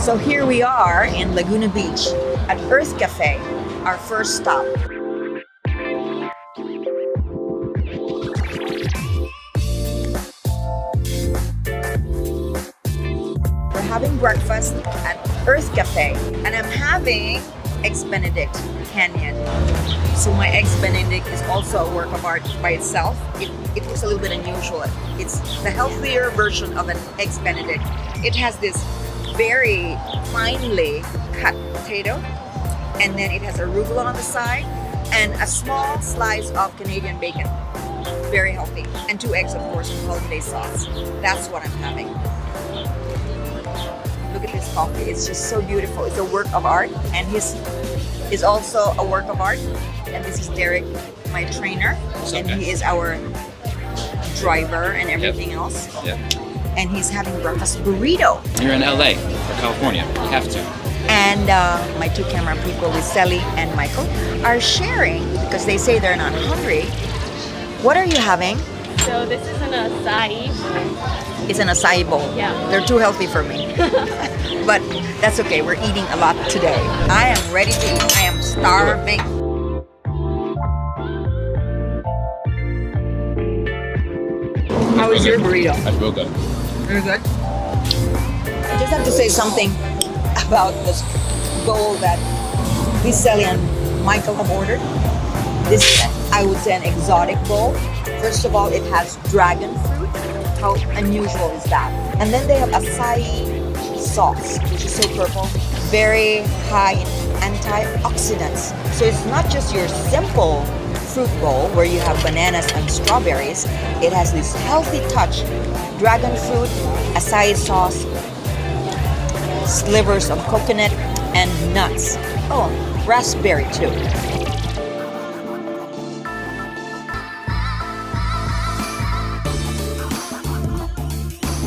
So here we are in Laguna Beach at Earth Cafe, our first stop. We're having breakfast at Earth Cafe and I'm having Eggs Benedict Canyon. So my Eggs Benedict is also a work of art by itself. It looks a little bit unusual. It's the healthier version of an Eggs Benedict. It has this very finely cut potato, and then it has arugula on the side and a small slice of Canadian bacon. Very healthy. And 2 eggs, of course, with hollandaise sauce. That's what I'm having. Look at this coffee. It's just so beautiful. It's a work of art, and his is also a work of art. And this is Derek, my trainer, and he is our driver and everything else. Yep. And he's having breakfast burrito. You're in LA or California. You have to. And my 2 camera people, with Sally and Michael, are sharing because they say they're not hungry. What are you having? So this is an acai. It's an acai bowl. Yeah. They're too healthy for me. But that's okay. We're eating a lot today. I am ready to eat. I am starving. How is your burrito? That's real good. Very good. I just have to say something about this bowl that Sally and Michael have ordered. This is, I would say, an exotic bowl. First of all, it has dragon fruit. How unusual is that? And then they have acai sauce, which is so purple. Very high in antioxidants. So it's not just your simple fruit bowl where you have bananas and strawberries. It has this healthy touch. Dragon fruit, acai sauce, slivers of coconut, and nuts. Oh, raspberry too.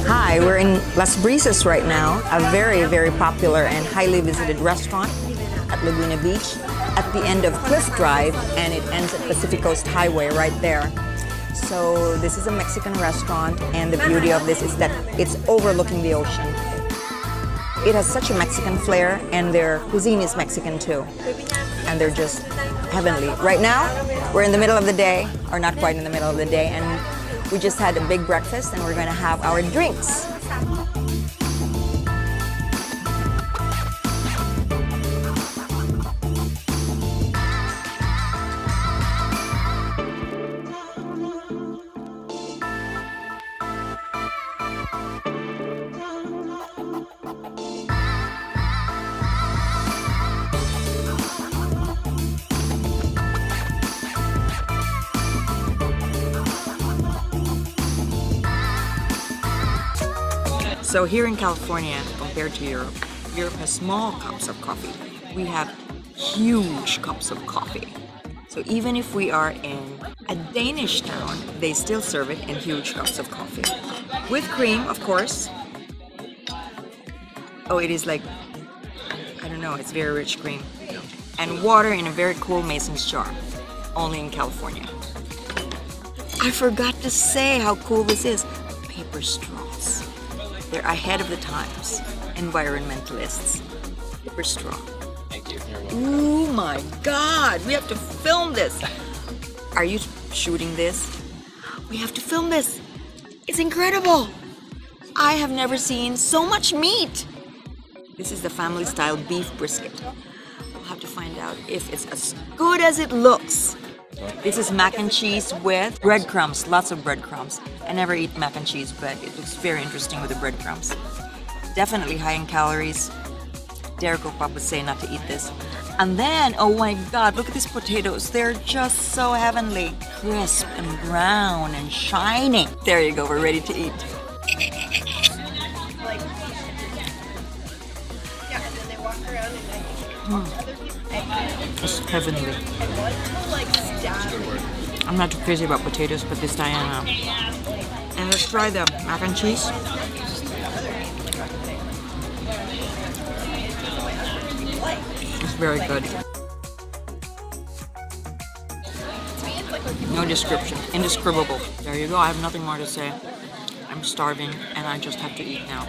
Hi, we're in Las Brisas right now, a very, very popular and highly visited restaurant at Laguna Beach at the end of Cliff Drive, and it ends at Pacific Coast Highway right there. So this is a Mexican restaurant, and the beauty of this is that it's overlooking the ocean. It has such a Mexican flair, and their cuisine is Mexican too. And they're just heavenly. Right now, we're in the middle of the day, or not quite in the middle of the day, and we just had a big breakfast, and we're going to have our drinks. So here in California, compared to Europe, Europe has small cups of coffee. We have huge cups of coffee. So even if we are in a Danish town, they still serve it in huge cups of coffee. With cream, of course. Oh, it is like, I don't know, it's very rich cream. And water in a very cool Mason's jar, only in California. I forgot to say how cool this is. Paper straws. They're ahead of the times, environmentalists. Paper straw. Thank you. Oh my God, we have to film this. Are you shooting this? We have to film this. It's incredible. I have never seen so much meat. This is the family style beef brisket. We'll have to find out if it's as good as it looks. This is mac and cheese with breadcrumbs, lots of breadcrumbs. I never eat mac and cheese, but it looks very interesting with the breadcrumbs. Definitely high in calories. Derek will probably say not to eat this. And then, oh my God, look at these potatoes. They're just so heavenly. Crisp and brown and shiny. There you go, we're ready to eat. It's heavenly. I'm not too crazy about potatoes, but this time I am. And let's try the mac and cheese. It's very good. No description. Indescribable. There you go. I have nothing more to say. I'm starving and I just have to eat now.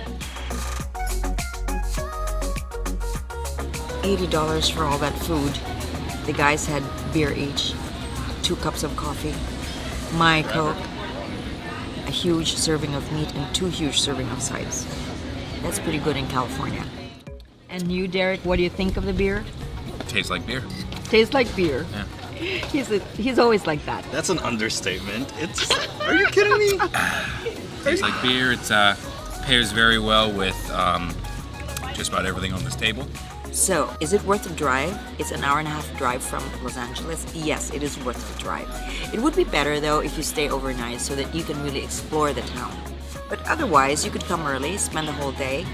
$80 for all that food. The guys had beer each, 2 cups of coffee, my Coke, a huge serving of meat, and 2 huge serving of sides. That's pretty good in California. And you, Derek, what do you think of the beer? Tastes like beer. Tastes like beer. Yeah. He's always like that. That's an understatement. Are you kidding me? Tastes like beer. It pairs very well with just about everything on this table. So, is it worth the drive? It's an 1.5-hour drive from Los Angeles. Yes, it is worth the drive. It would be better though if you stay overnight so that you can really explore the town. But otherwise, you could come early, spend the whole day,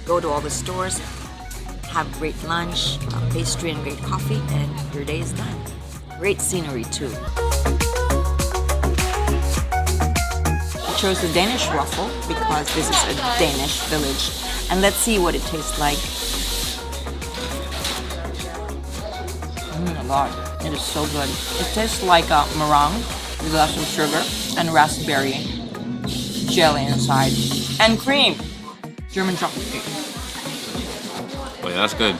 go to all the stores, have great lunch, pastry and great coffee, and your day is done. Great scenery too. I chose the Danish waffle because this is a Danish village. And let's see what it tastes like. Oh my god, it is so good. It tastes like a meringue with lots of sugar and raspberry jelly inside. And cream. German chocolate cake. Oh yeah, that's good.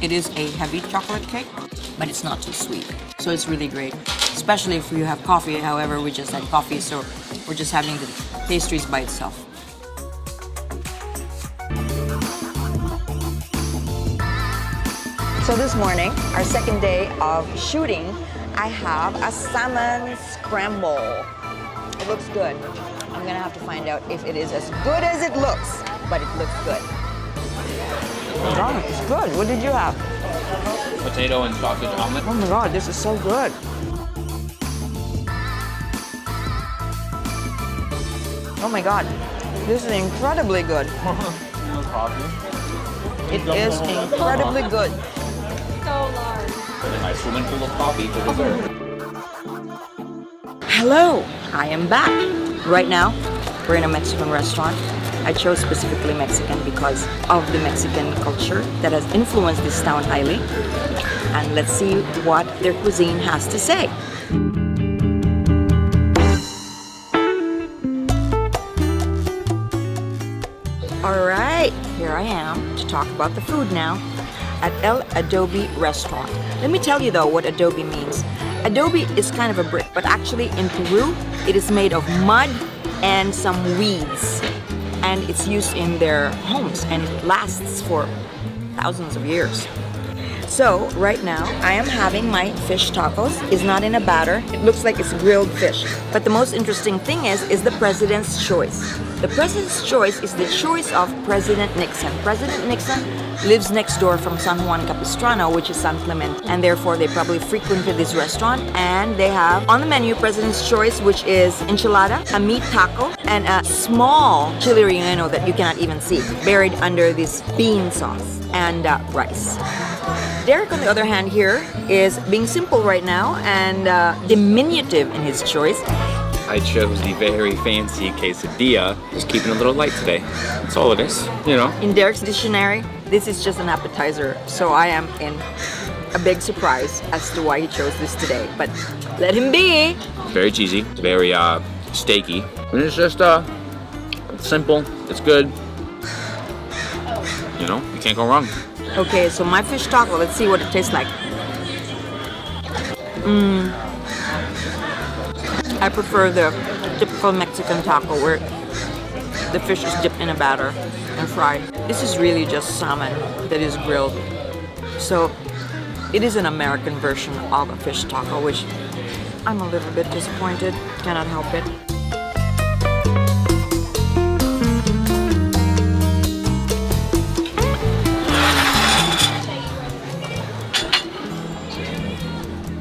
It is a heavy chocolate cake, but it's not too sweet. So it's really great. Especially if you have coffee. However, we just had coffee, so we're just having the pastries by itself. So this morning, our second day of shooting, I have a salmon scramble. It looks good. I'm gonna have to find out if it is as good as it looks, but it looks good. Oh, it's good. What did you have? Potato and sausage omelet. Oh my god, this is so good. Oh my god, this is incredibly good. It is incredibly good. So large. A nice swimming pool of coffee for dessert. Hello, I am back. Right now, we're in a Mexican restaurant. I chose specifically Mexican because of the Mexican culture that has influenced this town highly. And let's see what their cuisine has to say. All right, here I am to talk about the food now at El Adobe Restaurant. Let me tell you though what adobe means. Adobe is kind of a brick, but actually in Peru, it is made of mud and some weeds. And it's used in their homes and it lasts for thousands of years. So right now I am having my fish tacos. It's not in a batter. It looks like it's grilled fish. But the most interesting thing is the president's choice. The president's choice is the choice of President Nixon. President Nixon lives next door from San Juan Capistrano, which is San Clemente, and therefore they probably frequented this restaurant. And they have on the menu President's choice, which is enchilada, a meat taco, and a small chili relleno that you cannot even see, buried under this bean sauce and rice. Derek, on the other hand, here is being simple right now and diminutive in his choice. I chose the very fancy quesadilla. Just keeping it a little light today. That's all it is, you know. In Derek's dictionary, this is just an appetizer, so I am in a big surprise as to why he chose this today. But let him be. Very cheesy, very steaky. And it's just it's simple. It's good. You know, you can't go wrong. Okay, so my fish taco, let's see what it tastes like. I prefer the typical Mexican taco where the fish is dipped in a batter and fried. This is really just salmon that is grilled. So it is an American version of a fish taco, which I'm a little bit disappointed. Cannot help it.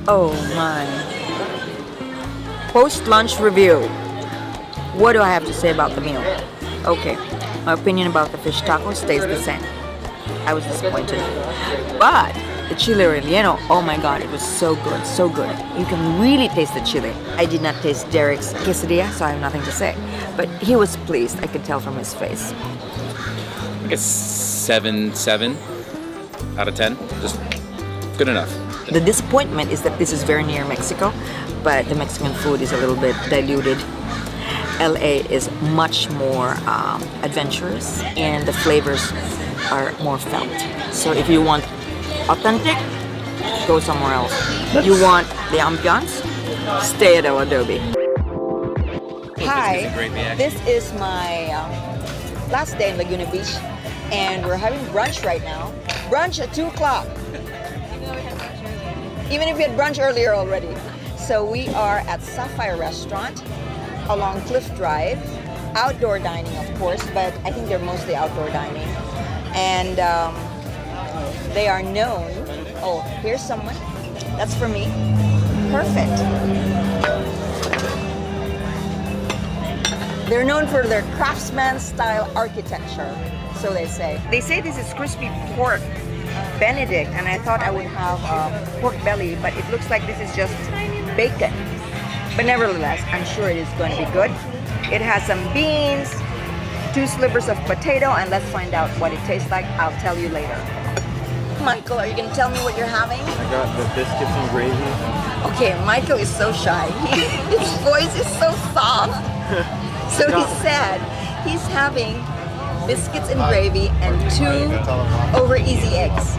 Oh my. Post-lunch review. What do I have to say about the meal? Okay, my opinion about the fish taco stays the same. I was disappointed. But the chili relleno, oh my god, it was so good, so good. You can really taste the chili. I did not taste Derek's quesadilla, so I have nothing to say. But he was pleased, I could tell from his face. I guess 7 out of 10. Just good enough. The disappointment is that this is very near Mexico, but the Mexican food is a little bit diluted. LA is much more adventurous, and the flavors are more felt. So if you want authentic, go somewhere else. You want the ambiance, stay at El Adobe. Hi, this is my last day in Laguna Beach, and we're having brunch right now. Brunch at 2 o'clock. Even if we had brunch earlier already. So we are at Sapphire Restaurant along Cliff Drive. Outdoor dining, of course, but I think they're mostly outdoor dining. And they are known. Oh, here's someone. That's for me. Perfect. They're known for their craftsman style architecture, so they say. They say this is crispy pork Benedict, and I thought I would have pork belly, but it looks like this is just bacon. But nevertheless, I'm sure it is going to be good. It has some beans, 2 slivers of potato, and let's find out what it tastes like. I'll tell you later. Michael, are you going to tell me what you're having? I got the biscuits and gravy. Okay, Michael is so shy. His voice is so soft. So he said he's having biscuits and gravy and 2 over easy eggs.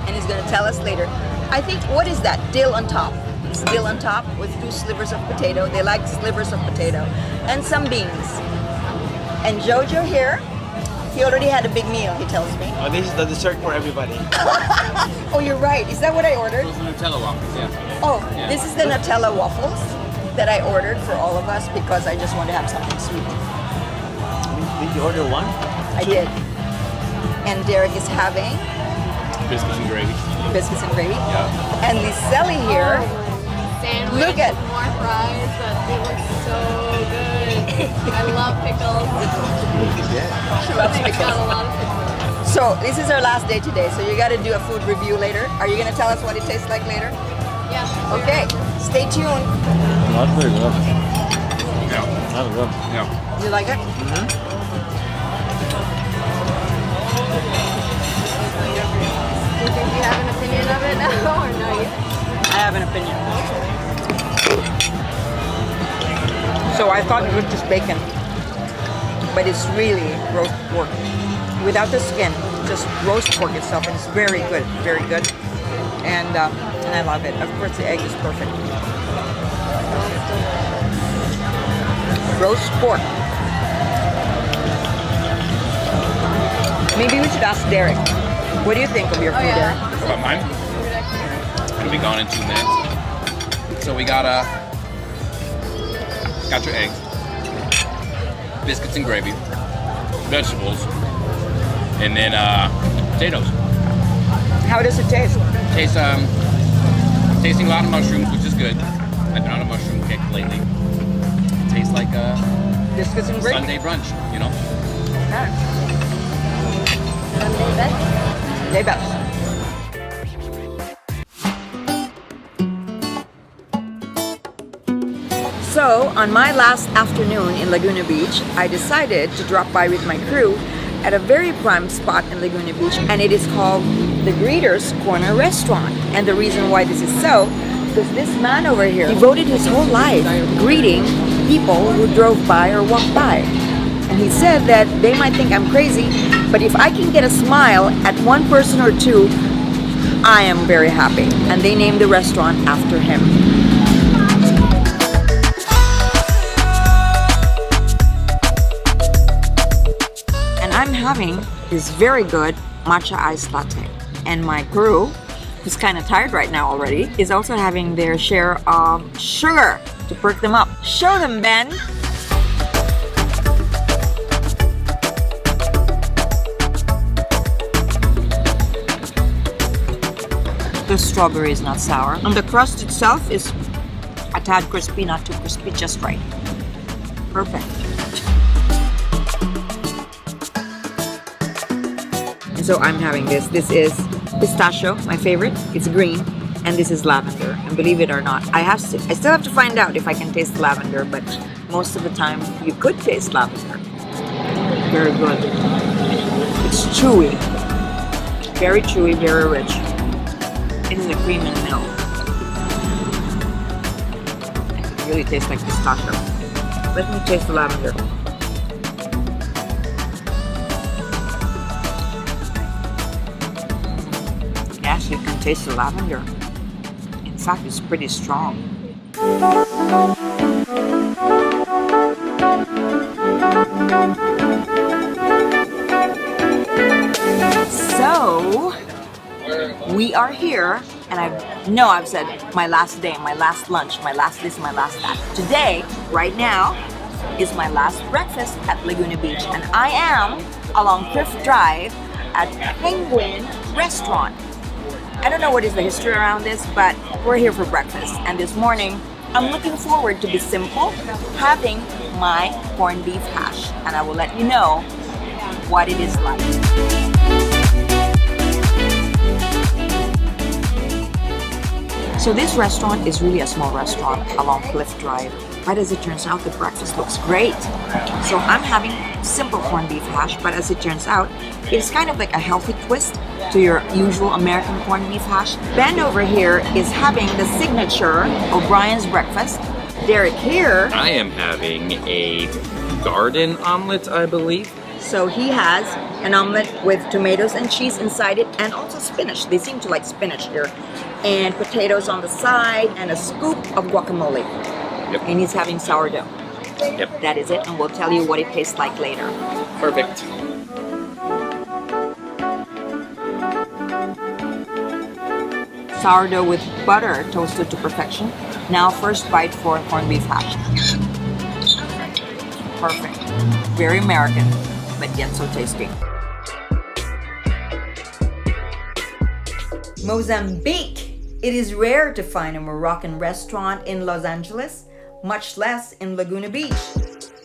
And he's going to tell us later. I think, what is that? Dill on top. It's dill on top with 2 slivers of potato. They like slivers of potato. And some beans. And Jojo here, he already had a big meal, he tells me. Oh, this is the dessert for everybody. Oh, you're right. Is that what I ordered? Those are Nutella waffles, yeah. Oh, this is the Nutella waffles that I ordered for all of us because I just want to have something sweet. Did you order one? I did. And Derek is having Biscuits and gravy. biscuits and gravy. Yeah. And Liseli here, Sandwich Look at- with more fries, but it looks so good. I love pickles. she loves I got a pickles. lot of pickles. So this is our last day today, so you got to do a food review later. Are you going to tell us what it tastes like later? Yeah. Okay, stay tuned. That's very good. Yeah. That's good. Yeah. You like it? Do you think you have an opinion of it now or no? I have an opinion. So I thought it was just bacon, but it's really roast pork without the skin, just roast pork itself, and it's very good, and I love it. Of course, the egg is perfect. Roast pork. Maybe we should ask Derek. What do you think of your food, Derek? What about mine? It'll be gone in 2 minutes. So we got your eggs, biscuits and gravy, vegetables, and then potatoes. How does it taste? Tasting a lot of mushrooms, which is good. I've been on a mushroom kick lately. It tastes like a Biscuits and gravy. Sunday brunch, you know? Okay. Sunday best. Day best. So, on my last afternoon in Laguna Beach, I decided to drop by with my crew at a very prime spot in Laguna Beach, and it is called the Greeter's Corner Restaurant. And the reason why this is so, because this man over here devoted his whole life greeting people who drove by or walked by. And he said that they might think I'm crazy, but if I can get a smile at one person or 2, I am very happy. And they named the restaurant after him. And I'm having this very good matcha iced latte. And my crew, who's kind of tired right now already, is also having their share of sugar to perk them up. Show them, Ben! The strawberry is not sour. And the crust itself is a tad crispy, not too crispy, just right. Perfect. And so I'm having this. This is pistachio, my favorite. It's green. And this is lavender. And believe it or not, I still have to find out if I can taste lavender, but most of the time you could taste lavender. Very good. It's chewy. Very chewy, very rich. It is the cream in the middle. It really tastes like pistachio. Let me taste the lavender. taste the lavender. In fact, it's pretty strong. So, we are here, and I've said my last day, my last lunch, my last this, my last that. Today, right now, is my last breakfast at Laguna Beach, and I am along Cliff Drive at Penguin Restaurant. I don't know what is the history around this, but we're here for breakfast, and this morning, I'm looking forward to be simple, having my corned beef hash, and I will let you know what it is like. So this restaurant is really a small restaurant along Cliff Drive, but as it turns out, the breakfast looks great. So I'm having simple corned beef hash, but as it turns out, it's kind of like a healthy twist to your usual American corned beef hash. Ben over here is having the signature O'Brien's breakfast. Derek here, I am having a garden omelet, I believe. so he has an omelet with tomatoes and cheese inside it, and also spinach. They seem to like spinach here. And potatoes on the side, and a scoop of guacamole. Yep. And he's having sourdough. Yep. That is it, and we'll tell you what it tastes like later. Perfect. Sourdough with butter toasted to perfection. Now first bite for corned beef hash. Perfect. Very American, but yet so tasty. Mozambique. It is rare to find a Moroccan restaurant in Los Angeles, much less in Laguna Beach.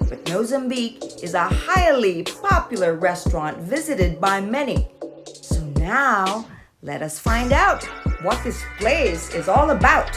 But Mozambique is a highly popular restaurant visited by many. So now, let us find out what this place is all about.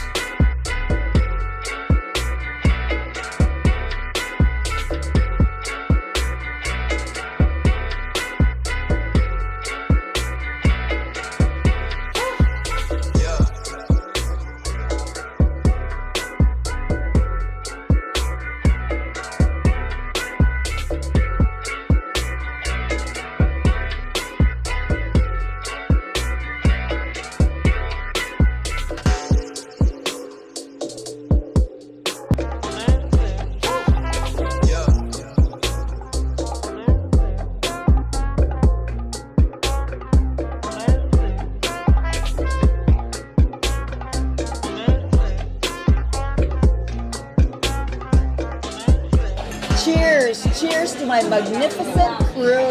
Cheers! Cheers to my magnificent crew!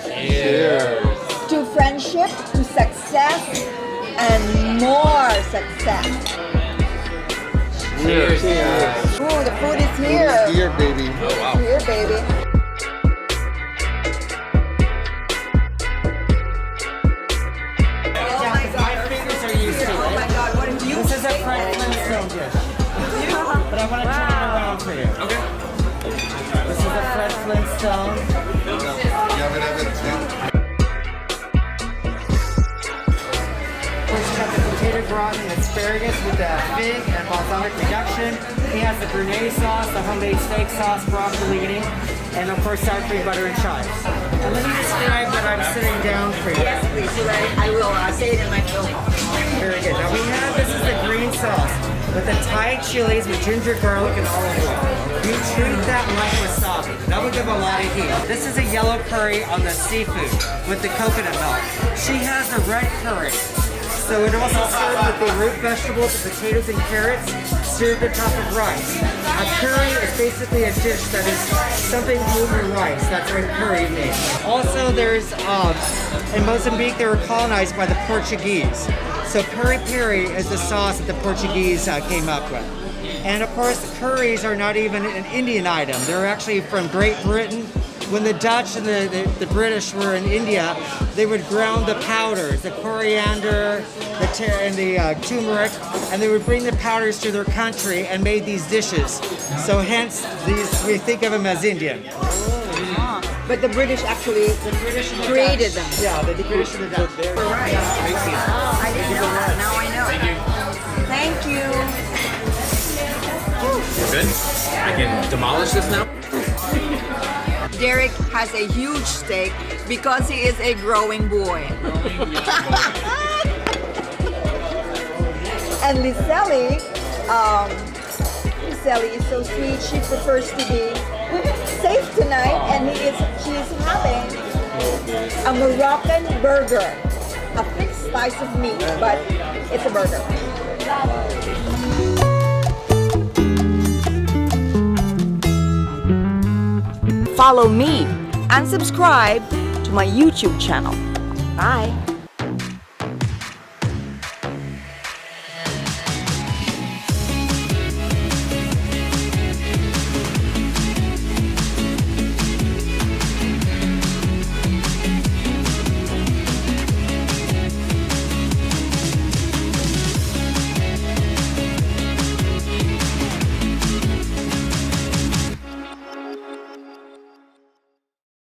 Cheers. To friendship, to success, and more success! Cheers. Ooh, the food is here! Here, baby. Oh, wow. Here, baby! My fingers are used to Oh it. my god, what did you This is a French Flintstone dish. But I want to turn it around for you. Okay. This is a Fred Flintstone. First got the potato gratin and asparagus with the fig and balsamic reduction. He has the Bernaise sauce, the homemade steak sauce, broccolini, and of course sour cream butter and chives. And let me describe that I'm sitting down for you. Yes, please, you ready? I will say it in my film. Very good. Now we have, this is the green sauce with the Thai chilies with ginger, garlic, and olive oil. You treat that like wasabi. That would give a lot of heat. This is a yellow curry on the seafood with the coconut milk. She has a red curry. So it also served with the root vegetables, the potatoes and carrots, served atop of rice. A curry is basically a dish that is something over rice. That's what curry means. Also, there's, in Mozambique, they were colonized by the Portuguese. So peri-peri is the sauce that the Portuguese came up with. And of course, curries are not even an Indian item. They're actually from Great Britain. When the Dutch and the British were in India, they would ground the powders, the coriander, the turmeric, and they would bring the powders to their country and made these dishes. So hence, these we think of them as Indian. But the British actually created them. Yeah, the British and the Dutch. Right. Oh, I didn't know that. Now I know. Thank you. Good. I can demolish this now. Derek has a huge steak because he is a growing boy. And Liseli is so sweet. She prefers to be safe tonight, and she's having a Moroccan burger, a thick slice of meat, but it's a burger. Follow me and subscribe to my YouTube channel. Bye.